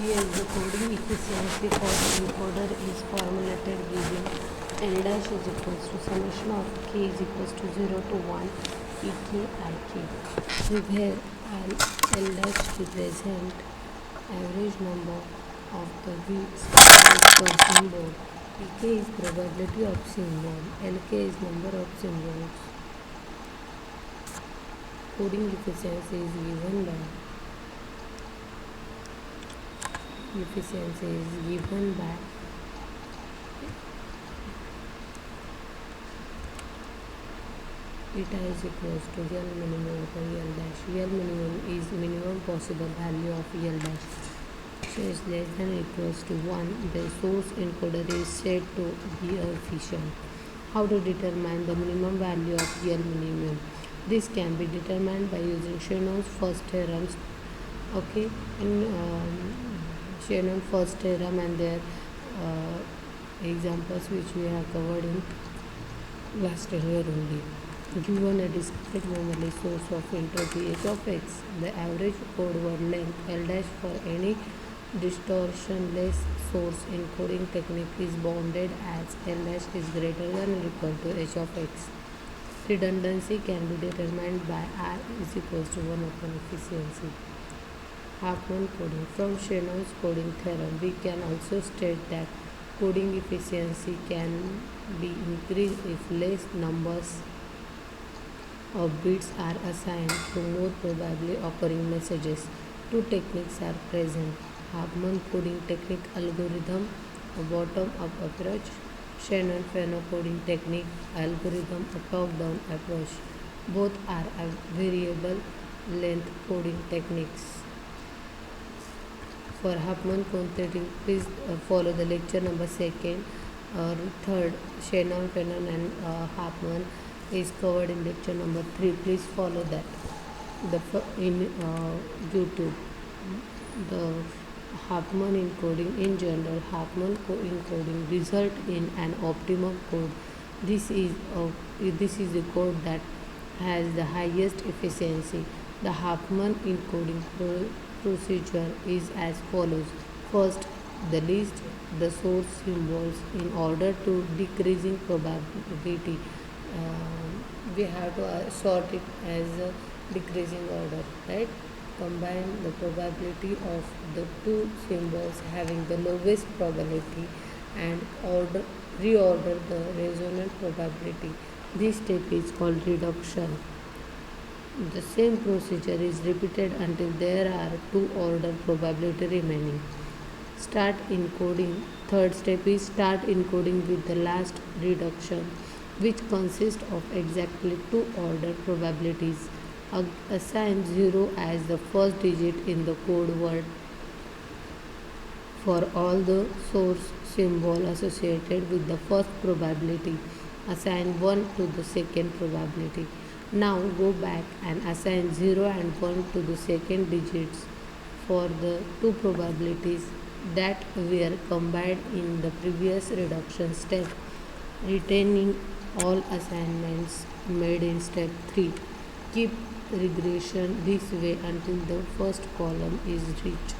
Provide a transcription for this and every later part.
Yes, the coding efficiency for the encoder is formulated using L dash is equals to summation of k is equals to 0 to 1 ek ik, where L dash represent average number of the bits per symbol, ek is probability of symbol, lk is number of symbols. Coding efficiency is given by eta is equals to L minimum over L dash. L minimum is minimum possible value of L dash. So is less than or equals to 1. The source encoder is said to be efficient. How to determine the minimum value of L minimum? This can be determined by using Shannon's first theorems. Okay, and Shannon's first theorem and their examples which we have covered in last year only. Given a discrete memory source of entropy h of x, the average code word length L dash for any distortionless source encoding technique is bounded as L dash is greater than or equal to h of x. Redundancy can be determined by R is equals to 1 upon efficiency. Huffman coding. From Shannon's coding theorem, we can also state that coding efficiency can be increased if less numbers of bits are assigned to more probably occurring messages. Two techniques are present: Huffman coding technique algorithm, a bottom-up approach; Shannon-Fano coding technique algorithm, a top-down approach. Both are variable length coding techniques. For Huffman coding, please follow the lecture number 2nd or 3rd. Shannon, Fano and Huffman is covered in lecture number 3. Please follow that in YouTube. The Huffman encoding in general, Huffman encoding result in an optimum code. This is a code that has the highest efficiency. The Huffman encoding procedure is as follows. First, the list the source symbols in order to decreasing probability. We have to sort it as a decreasing order, right? Combine the probability of the two symbols having the lowest probability and reorder the resonant probability. This step is called reduction. The same procedure is repeated until there are two order probability remaining. Start encoding. Third step is start encoding with the last reduction, which consists of exactly two order probabilities. Assign 0 as the first digit in the code word for all the source symbol associated with the first probability. Assign 1 to the second probability. Now go back and assign 0 and 1 to the second digits for the two probabilities that were combined in the previous reduction step, retaining all assignments made in step 3. Keep regression this way until the first column is reached.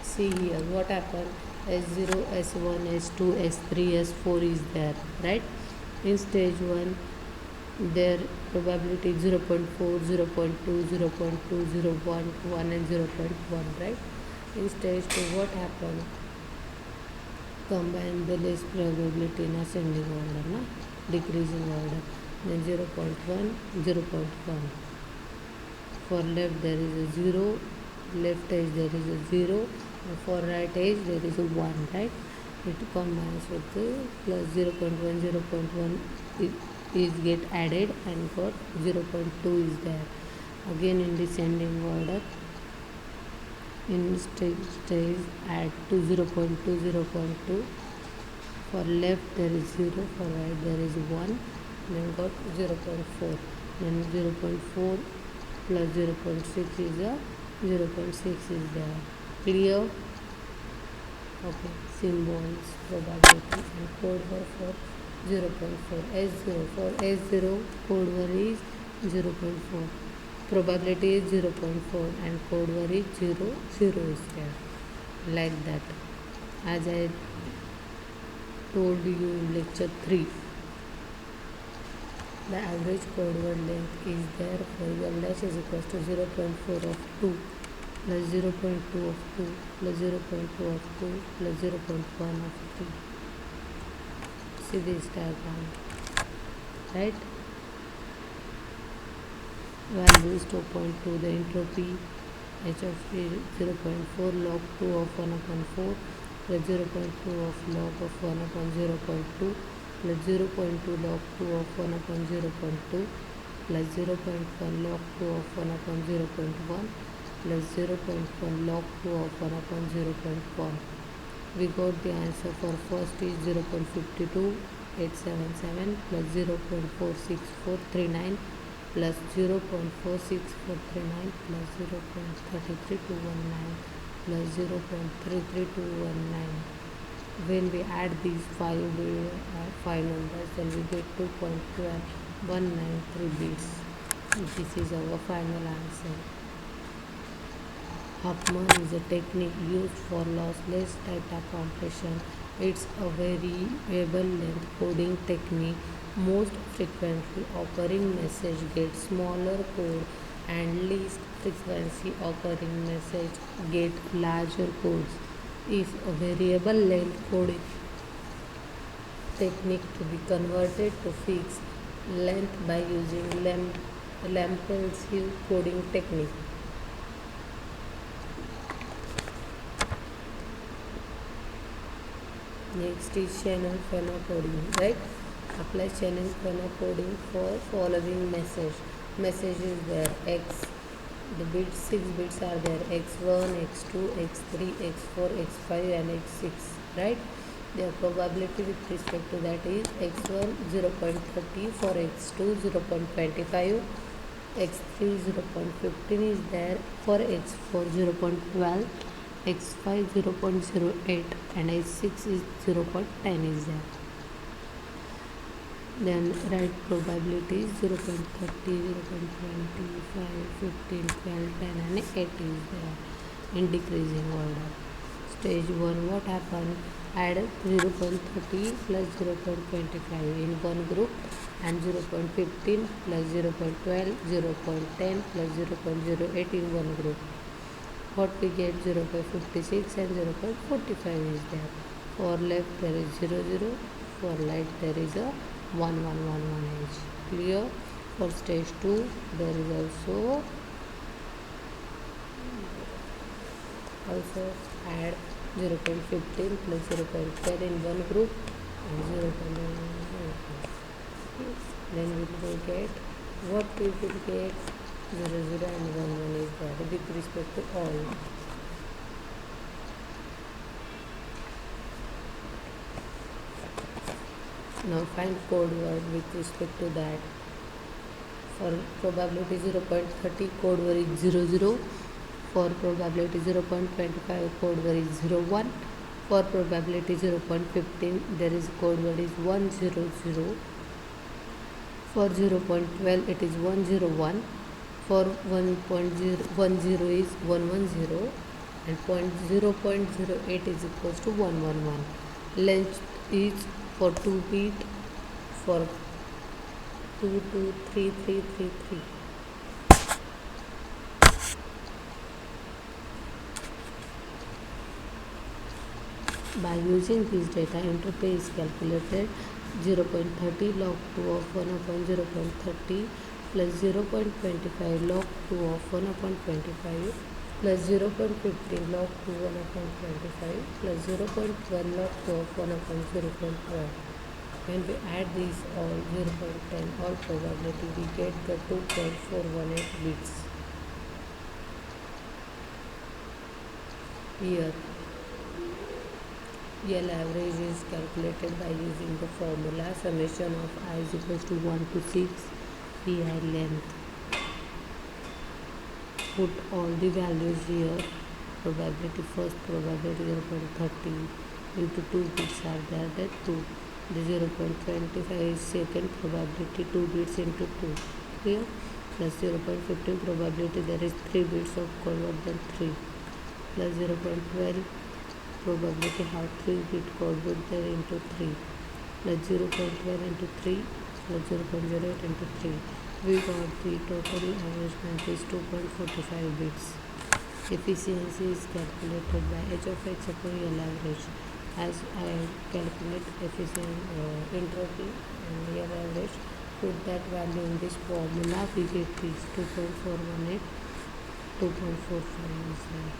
See here what happened. S0, S1, S2, S3, S4 is there, right? In stage 1, their probability 0.4, 0.2, 0.2, 0.1, 1 and 0.1, right? In stage 2, what happened? Combine the least probability in ascending order, decreasing order. Then 0.1, 0.1. For left there is a 0, left edge there is a 0, and for right edge there is a 1, right? It combines with the plus 0.1, 0.1 is get added and got 0.2 is there. Again in descending order, in stage add to 0.2, 0.2. For left there is 0, for right there is 1, then got 0.4. Then 0.4 plus 0.6 is a 0.6 is there. Clear? Okay. Symbols, probability and code word for 0.4. S0 for S0 code word is 0.4. probability is 0.4 and code word is 0 0 is there, like that. As I told you in lecture 3, the average code word length is there for m dash is equals to 0.4 of 2 plus 0.2 of 2 plus 0.2 of 2 plus 0.1 of 3. See this diagram, right? Value is 2.2. The entropy h of 0.4 log 2 of 1 upon 4 plus 0.2 of log of 1 upon 0.2 plus 0.2 log 2 of 1 upon 0.2 plus 0.1 log 2 of 1 upon 0.1 plus 0.1 log 2 of 1 upon 0.1. We got the answer for first is 0.52877 plus 0.46439 plus 0.46439 plus 0.33219 plus 0.33219. When we add these five numbers, then we get 2.193 bits. This is our final answer. Huffman is a technique used for lossless data compression. It's a variable length coding technique. Most frequently occurring message gets smaller code and least frequency occurring message get larger codes. If a variable length coding technique to be converted to fixed length by using Lamprel's coding technique. Next is Shannon-Fano coding, right? Apply Shannon-Fano coding for following message. Message is there x. The bits 6 bits are there x1, x2, x3, x4, x5 and x6, right? The probability with respect to that is x1 0.30, for x2 0.25, x3 0.15 is there, for x4 0.12, x5 0.08 and x6 is 0.10 is there. Then write probabilities 0.30, 0.25, 15, 12, 10 and 8 is there in decreasing order. Stage 1, what happened? Add 0.30 plus 0.25 in one group and 0.15 plus 0.12, 0.10 plus 0.08 in one group. What we get? 0.56 and 0.45 is there. For left there is 0, 0. For right there is a 1, 1, 1, 1 edge. Clear? For stage 2 there is also add 0.15 plus 0.10 in one group and 0.9. Then we will get what we will get 0, 0 and 1, 1 is there with respect to all. Now find code word with respect to that. For probability 0.30 code word is 0, 0. For probability 0.25 code word is 0, 1. For probability 0.15 there is code word is 1, 0, 0. For 0.12 it is 1, 0, 1. For 1.010 is 110 and 0.08 is equals to 111. Length is for 2 bit for 22333. By using this data, entropy is calculated 0.30 log 2 of 1 upon 0.30 plus 0.25 log 2 of 1 upon 25 plus 0.15 log 2 1 upon 25 plus 0.1 log 2 of 1 upon 0.12. When we add these all 0.10 all probability, we get the 2.418 bits. Here L average is calculated by using the formula summation of I is equals to 1 to 6 pi length. Put all the values here. Probability first, probability 0.30 into 2 bits are there, that 2. The 0.25 is second probability, 2 bits into 2. Clear? plus 0.15 probability there is 3 bits of code than 3 plus 0.12 probability have 3 bit code there into 3 plus 0.12 into 3 plus 0.08 into 3. We got the total average math is 2.45 bits. Efficiency is calculated by h of x upon L average. As I calculate entropy and L average, put that value in this formula, we get this 2.418, 2.45 is there.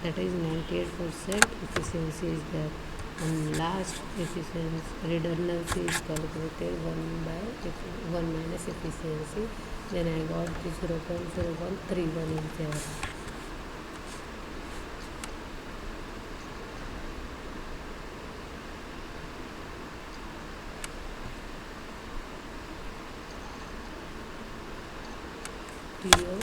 That is 98% efficiency is there. And last efficiency redundancy is calculated 1 minus efficiency. Then I got the 0.0131 is there. Clear?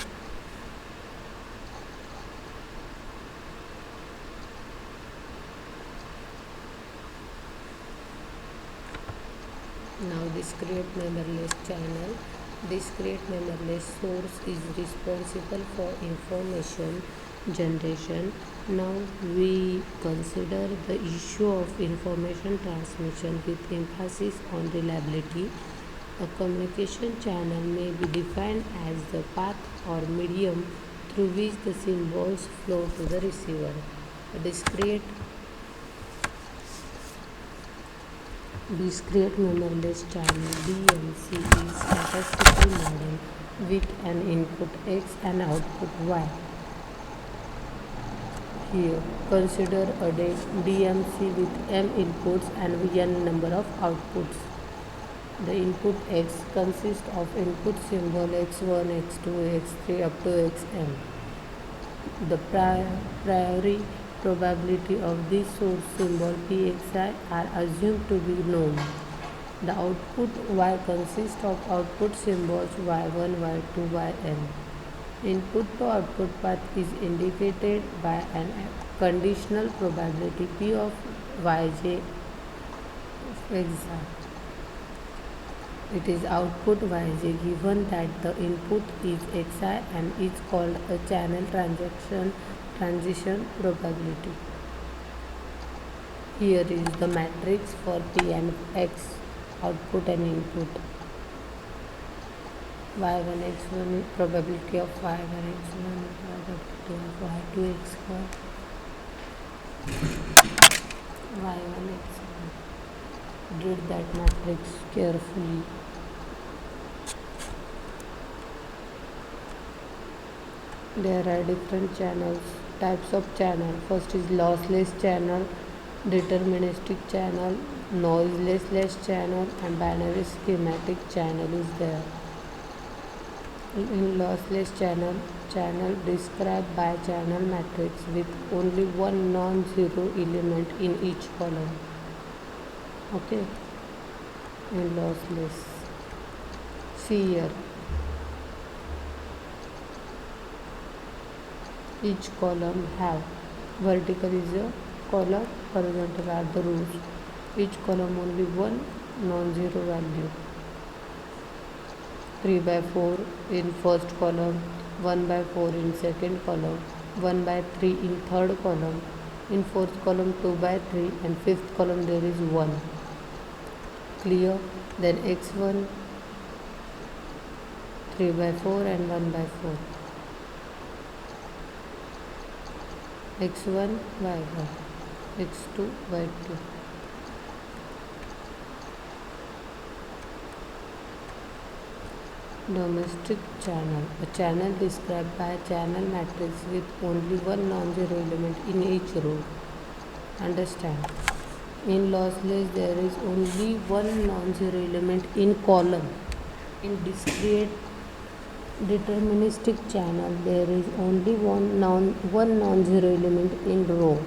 Now discrete memberless channel. Discrete memberless source is responsible for information generation. Now we consider the issue of information transmission with emphasis on reliability. A communication channel may be defined as the path or medium through which the symbols flow to the receiver. A discrete memberless channel DMC is statistical model with an input X and output Y. Here, consider a DMC with M inputs and n number of outputs. The input X consists of input symbol x1, x2, x3 up to xm. The priori probability of this source symbol pxi are assumed to be known. The output Y consists of output symbols y1, y2, yn. Input to output path is indicated by an conditional probability p of yj xi. It is output yj given that the input is xi and is called a channel transition probability. Here is the matrix for p and x, output and input. y1 x1 probability of y1 x1, probability of y2 x1, y1 x1. Read that matrix carefully. There are different types of channel. First is lossless channel, deterministic channel, noiseless channel, and binary schematic channel is there. In lossless channel described by channel matrix with only one non-zero element in each column. Okay, in lossless. See here. Each column have vertical is a column, horizontal are the rows. Each column only one non-zero value. 3 by 4 in first column, 1 by 4 in second column, 1 by 3 in third column, in fourth column 2 by 3, and fifth column there is 1. Clear? Then x1 3 by 4 and 1 by 4. x1 y1, x2 y2. Domestic channel, a channel described by a channel matrix with only one non-zero element in each row. Understand? In lossless there is only one non-zero element in column. In discrete deterministic channel there is only one non-zero element in row.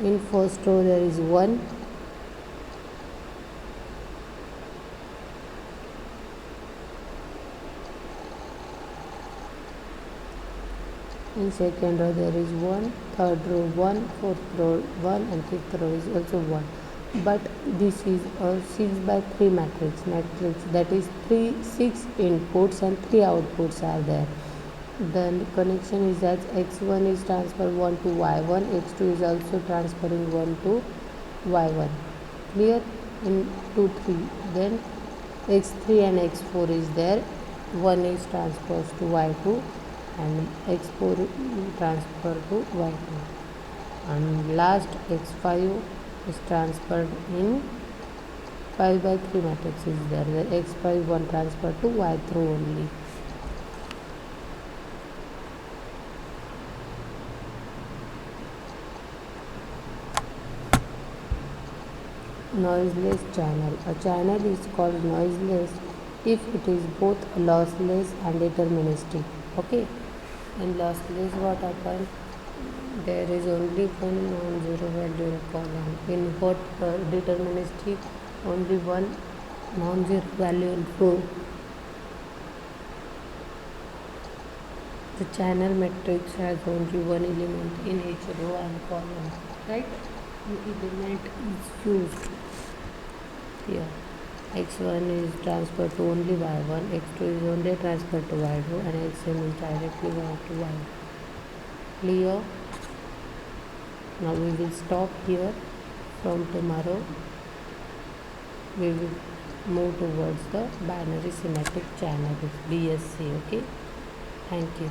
In first row there is 1, in second row there is 1, third row 1, fourth row 1, and fifth row is also 1. but this is a 6 by 3 matrix, that is 6 inputs and 3 outputs are there. Then connection is that x1 is transfer 1 to y1, x2 is also transferring 1 to y1. Clear? In 2 3, then x3 and x4 is there, 1 is transferred to y2 and x4 transferred to y2, and last x5 is transferred in 5 by 3 matrix is there, the x5 1 transferred to y3 only. Noiseless channel. A channel is called noiseless if it is both lossless and deterministic. Okay, in lossless what happens? There is only one non-zero value in column. In what deterministic, only one non-zero value in row. The channel matrix has only one element in each row and column, right? The element is used here. x1 is transferred to only y1, x2 is only transferred to y2, and xm is directly going to y. Clear? Now we will stop here. From tomorrow we will move towards the binary symmetric channel, BSC. Okay, thank you.